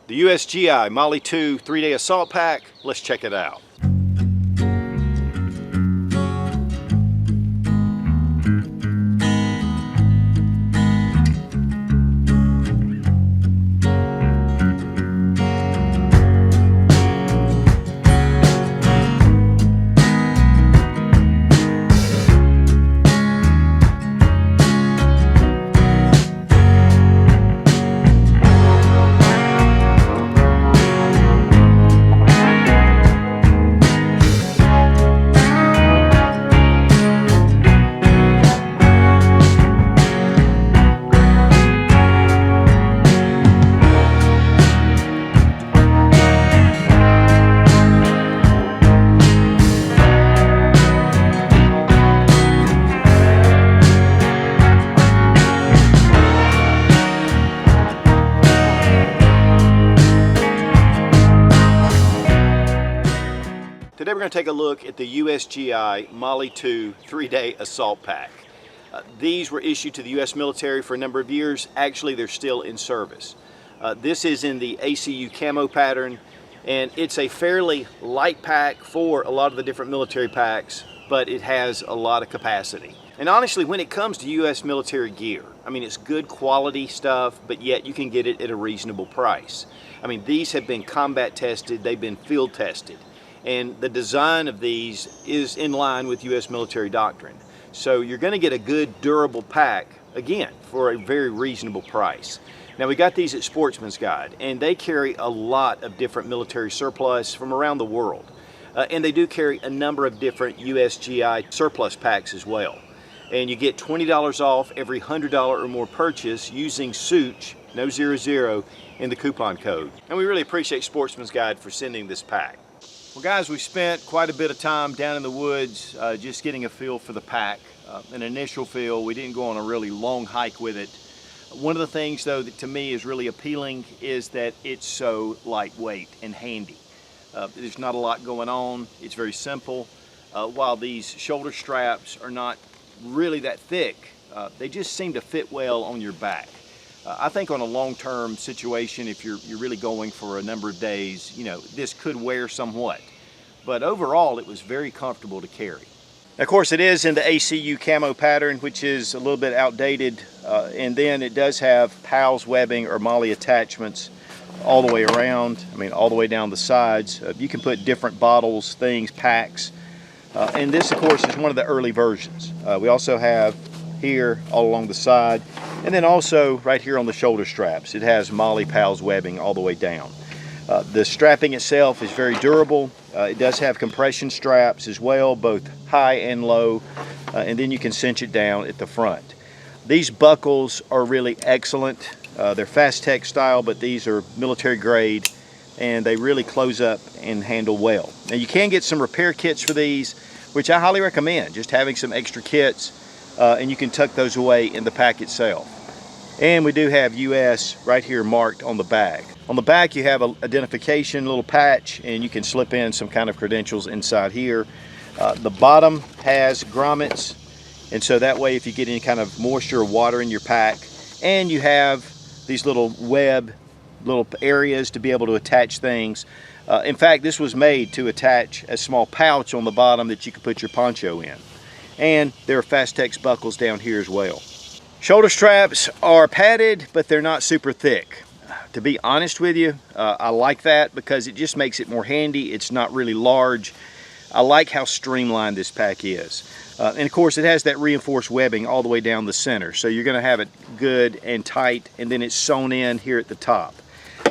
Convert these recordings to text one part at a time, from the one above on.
The USGI Molle II 3-day assault pack. Let's check it out. Today we're going to take a look at the USGI Molle II 3-day assault pack. These were issued to the U.S. military for a number of years. Actually, they're still in service. This is in the ACU camo pattern, and it's a fairly light pack for a lot of the different military packs, but it has a lot of capacity. And honestly, when it comes to U.S. military gear, I mean, it's good quality stuff, but yet you can get it at a reasonable price. I mean, these have been combat tested, they've been field tested. And the design of these is in line with U.S. military doctrine. So you're going to get a good durable pack, again, for a very reasonable price. Now we got these at Sportsman's Guide, and they carry a lot of different military surplus from around the world. And they do carry a number of different USGI surplus packs as well. And you get $20 off every $100 or more purchase using Sootch, no 00, in the coupon code. And we really appreciate Sportsman's Guide for sending this pack. Well guys, we spent quite a bit of time down in the woods just getting a feel for the pack, an initial feel. We didn't go on a really long hike with it. One of the things though that to me is really appealing is that it's so lightweight and handy. There's not a lot going on, it's very simple. While these shoulder straps are not really that thick, they just seem to fit well on your back. I think on a long-term situation, if you're really going for a number of days, you know, this could wear somewhat. But overall, it was very comfortable to carry. Of course, it is in the ACU camo pattern, which is a little bit outdated. And then it does have PALS webbing or Molle attachments all the way around. I mean, all the way down the sides. You can put different bottles, things, packs. And this, of course, is one of the early versions. We also have here all along the side, and then also right here on the shoulder straps it has Molle PALS webbing all the way down. The strapping itself is very durable. It does have compression straps as well, both high and low, and then you can cinch it down at the front. These buckles are really excellent. They're Fast Tech style, but these are military grade, and they really close up and handle well. Now you can get some repair kits for these, which I highly recommend, just having some extra kits. And you can tuck those away in the pack itself. And we do have US right here marked on the back. On the back you have an identification little patch, and you can slip in some kind of credentials inside here. The bottom has grommets, and so that way if you get any kind of moisture or water in your pack, and you have these little little areas to be able to attach things. In fact, this was made to attach a small pouch on the bottom that you could put your poncho in. And there are Fast Tech buckles down here as well. Shoulder straps are padded, but they're not super thick. To be honest with you, I like that because it just makes it more handy. It's not really large. I like how streamlined this pack is. And of course it has that reinforced webbing all the way down the center. So you're going to have it good and tight, and then it's sewn in here at the top.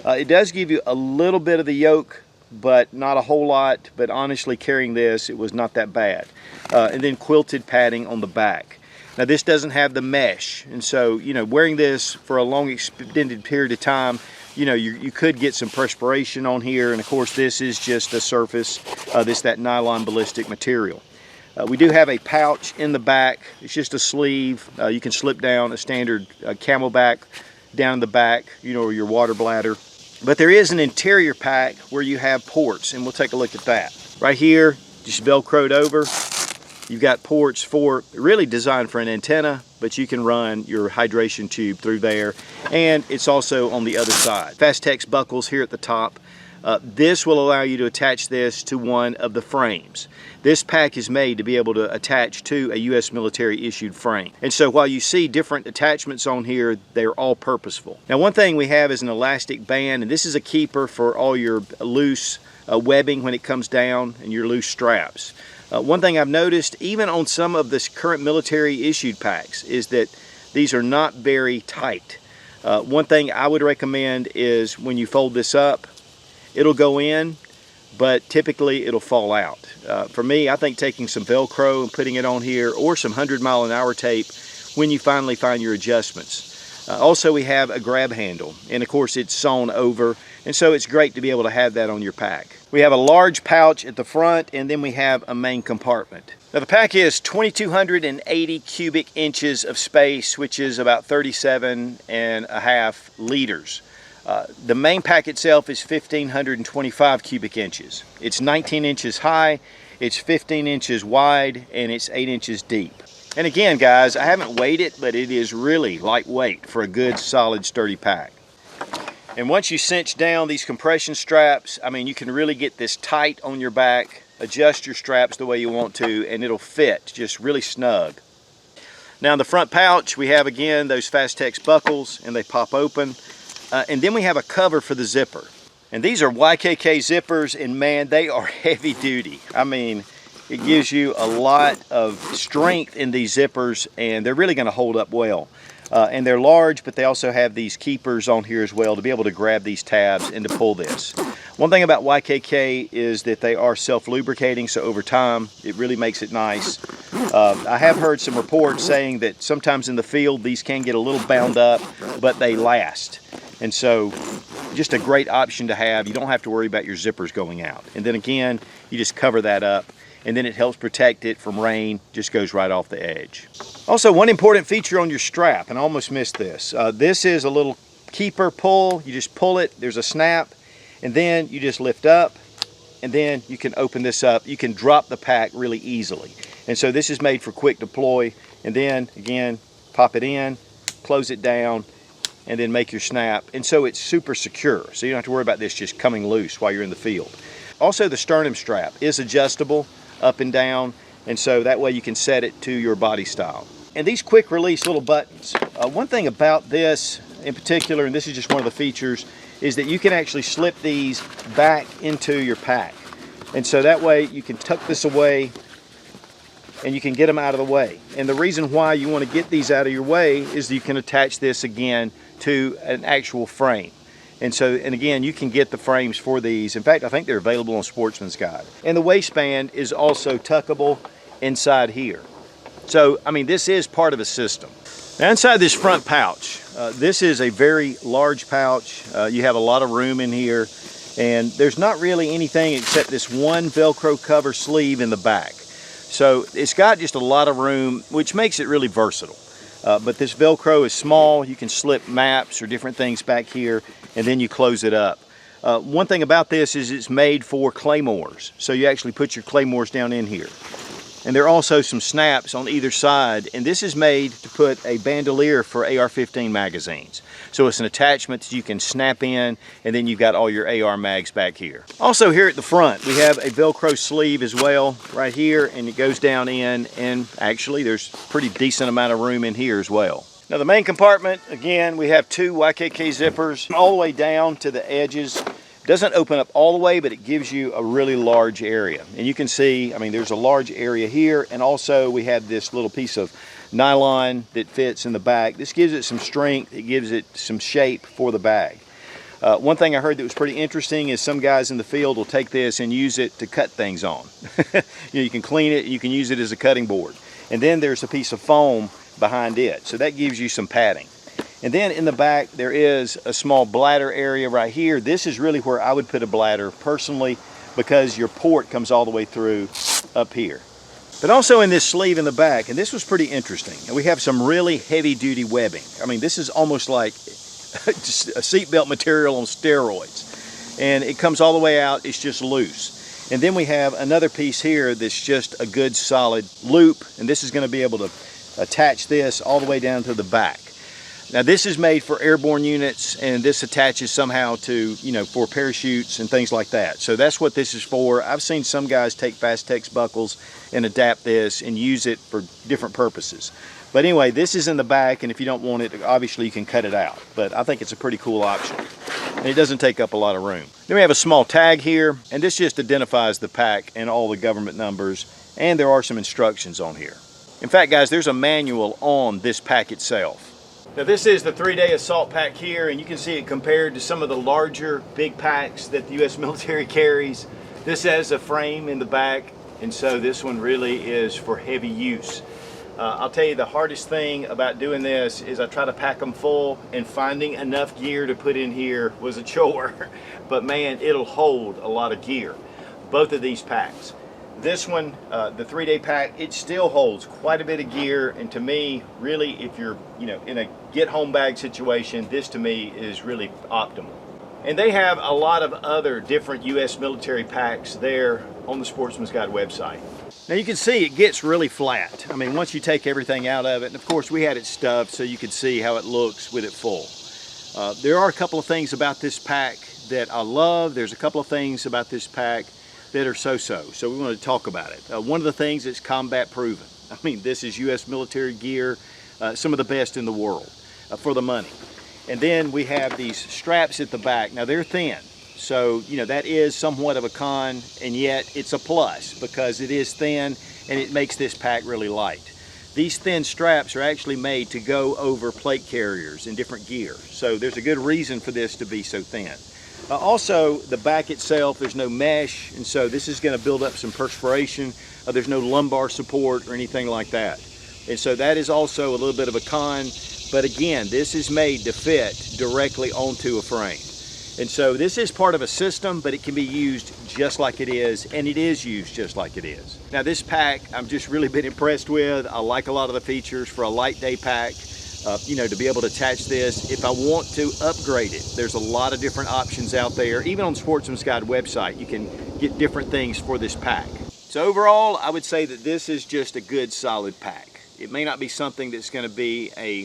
It does give you a little bit of the yoke, but not a whole lot. But honestly, carrying this, it was not that bad. And then quilted padding on the back. Now this doesn't have the mesh, and so, you know, wearing this for a long extended period of time, you know, you could get some perspiration on here. And of course this is just a surface, that nylon ballistic material. We do have a pouch in the back. It's just a sleeve. You can slip down a standard camelback down in the back, you know, or your water bladder. But there is an interior pack where you have ports, and we'll take a look at that. Right here, just Velcroed over. You've got ports for, really designed for an antenna, but you can run your hydration tube through there, and it's also on the other side. Fastex buckles here at the top. This will allow you to attach this to one of the frames. This pack is made to be able to attach to a U.S. military issued frame. And so while you see different attachments on here, they're all purposeful. Now, one thing we have is an elastic band, and this is a keeper for all your loose webbing when it comes down and your loose straps. One thing I've noticed, even on some of this current military issued packs, is that these are not very tight. One thing I would recommend is when you fold this up, it'll go in, but typically it'll fall out. For me, I think taking some Velcro and putting it on here, or some 100-mile-an-hour tape when you finally find your adjustments. Also, we have a grab handle, and of course it's sewn over, and so it's great to be able to have that on your pack. We have a large pouch at the front, and then we have a main compartment. Now, the pack is 2,280 cubic inches of space, which is about 37.5 liters. The main pack itself is 1,525 cubic inches. It's 19 inches high, it's 15 inches wide, and it's 8 inches deep. And again, guys, I haven't weighed it, but it is really lightweight for a good, solid, sturdy pack. And once you cinch down these compression straps, I mean, you can really get this tight on your back, adjust your straps the way you want to, and it'll fit just really snug. Now, in the front pouch, we have, again, those Fastex buckles, and they pop open. And then we have a cover for the zipper. And these are YKK zippers, and man, they are heavy duty. I mean, it gives you a lot of strength in these zippers, and they're really going to hold up well. And they're large, but they also have these keepers on here as well to be able to grab these tabs and to pull this. One thing about YKK is that they are self-lubricating, so over time, it really makes it nice. I have heard some reports saying that sometimes in the field, these can get a little bound up, but they last. And so, just a great option to have. You don't have to worry about your zippers going out. And then again, you just cover that up, and then it helps protect it from rain, just goes right off the edge. Also, one important feature on your strap, and I almost missed this. This is a little keeper pull. You just pull it, there's a snap, and then you just lift up, and then you can open this up. You can drop the pack really easily. And so this is made for quick deploy, and then again, pop it in, close it down, and then make your snap. And so it's super secure, so you don't have to worry about this just coming loose while you're in the field. Also, the sternum strap is adjustable up and down, and so that way you can set it to your body style. And these quick release little buttons, one thing about this in particular, and this is just one of the features, is that you can actually slip these back into your pack. And so that way you can tuck this away and you can get them out of the way. And the reason why you want to get these out of your way is that you can attach this again to an actual frame. And so, and again, you can get the frames for these. In fact, I think they're available on Sportsman's Guide. And the waistband is also tuckable inside here. So, I mean, this is part of a system. Now, inside this front pouch, this is a very large pouch. You have a lot of room in here, and there's not really anything except this one Velcro cover sleeve in the back. So it's got just a lot of room, which makes it really versatile. But this Velcro is small. You can slip maps or different things back here, and then you close it up. One thing about this is it's made for claymores. So you actually put your claymores down in here. And there are also some snaps on either side, and this is made to put a bandolier for AR-15 magazines. So it's an attachment that you can snap in, and then you've got all your AR mags back here. Also here at the front, we have a Velcro sleeve as well, right here, and it goes down in, and actually there's a pretty decent amount of room in here as well. Now the main compartment, again, we have two YKK zippers all the way down to the edges. Doesn't open up all the way, but it gives you a really large area. And you can see, I mean, there's a large area here, and also we have this little piece of nylon that fits in the back. This gives it some strength, it gives it some shape for the bag. One thing I heard that was pretty interesting is some guys in the field will take this and use it to cut things on. You can clean it, you can use it as a cutting board. And then there's a piece of foam behind it, so that gives you some padding. And then in the back, there is a small bladder area right here. This is really where I would put a bladder personally, because your port comes all the way through up here. But also in this sleeve in the back, and this was pretty interesting, and we have some really heavy duty webbing. I mean, this is almost like just a seatbelt material on steroids. And it comes all the way out, it's just loose. And then we have another piece here that's just a good solid loop, and this is going to be able to attach this all the way down to the back. Now this is made for airborne units, and this attaches somehow to, for parachutes and things like that. So that's what this is for. I've seen some guys take Fastex buckles and adapt this and use it for different purposes. But anyway, this is in the back, and if you don't want it, obviously you can cut it out. But I think it's a pretty cool option. And it doesn't take up a lot of room. Then we have a small tag here, and this just identifies the pack and all the government numbers, and there are some instructions on here. In fact, guys, there's a manual on this pack itself. Now this is the 3-day assault pack here, and you can see it compared to some of the larger big packs that the U.S. military carries. This has a frame in the back, and so this one really is for heavy use. I'll tell you, the hardest thing about doing this is I try to pack them full, and finding enough gear to put in here was a chore. But man, it'll hold a lot of gear. Both of these packs. This one, the 3-day pack, it still holds quite a bit of gear, and to me, really, if you're in a get-home bag situation, this to me is really optimal. And they have a lot of other different U.S. military packs there on the Sportsman's Guide website. Now you can see it gets really flat. I mean, once you take everything out of it, and of course we had it stuffed so you could see how it looks with it full. There are a couple of things about this pack that I love. There's a couple of things about this pack that are so-so, so we want to talk about it. One of the things is combat proven. I mean, this is U.S. military gear, some of the best in the world for the money. And then we have these straps at the back. Now they're thin, so that is somewhat of a con, and yet it's a plus because it is thin and it makes this pack really light. These thin straps are actually made to go over plate carriers in different gear, so there's a good reason for this to be so thin. Also, the back itself, there's no mesh, and so this is going to build up some perspiration. There's no lumbar support or anything like that. And so that is also a little bit of a con, but again, this is made to fit directly onto a frame. And so this is part of a system, but it can be used just like it is, and it is used just like it is. Now this pack, I've just really been impressed with. I like a lot of the features for a light day pack. To be able to attach this. If I want to upgrade it, there's a lot of different options out there. Even on Sportsman's Guide website, you can get different things for this pack. So overall, I would say that this is just a good solid pack. It may not be something that's going to be a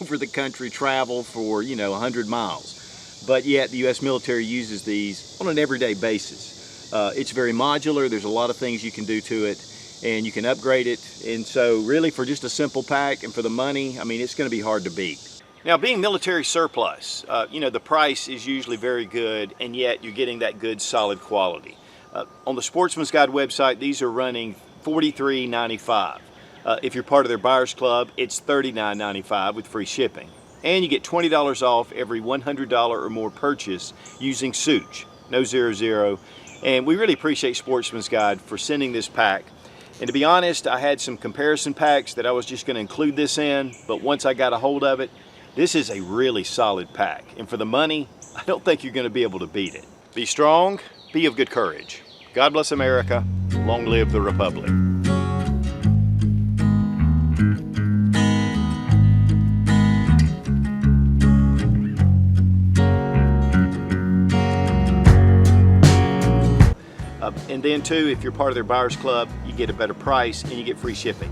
over-the-country travel for 100 miles, but yet the U.S. military uses these on an everyday basis. It's very modular. There's a lot of things you can do to it, and you can upgrade it. And so really, for just a simple pack and for the money, I mean, it's going to be hard to beat. Now, being military surplus, the price is usually very good, and yet you're getting that good solid quality. On the Sportsman's Guide website, these are running $43.95. If you're part of their buyers club, it's $39.95 with free shipping. And you get $20 off every $100 or more purchase using Sootch, no 00. And we really appreciate Sportsman's Guide for sending this pack. And to be honest, I had some comparison packs that I was just going to include this in, but once I got a hold of it, this is a really solid pack. And for the money, I don't think you're going to be able to beat it. Be strong, be of good courage. God bless America. Long live the Republic. And then too, if you're part of their buyers club, you get a better price and you get free shipping.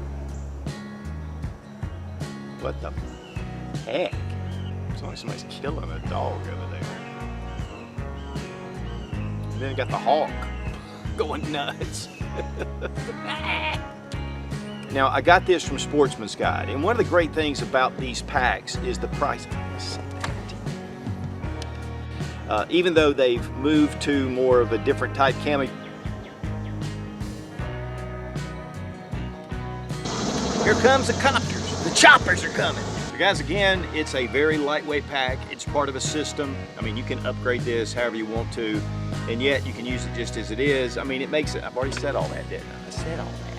What the heck? It's like somebody's killing a dog over there. And then you got the hawk going nuts. Now, I got this from Sportsman's Guide, and one of the great things about these packs is the price. Even though they've moved to more of a different type camo. Here comes the copters. The choppers are coming. So guys, again, it's a very lightweight pack. It's part of a system. I mean, you can upgrade this however you want to, and yet you can use it just as it is. I mean, it makes it, I've already said all that, didn't I? I said all that.